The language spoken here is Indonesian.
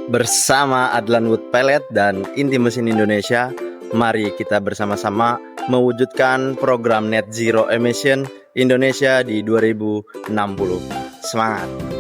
Bersama Adlan Wood Pellet dan Inti Mesin Indonesia, mari kita bersama-sama mewujudkan program Net Zero Emission Indonesia di 2060. Semangat!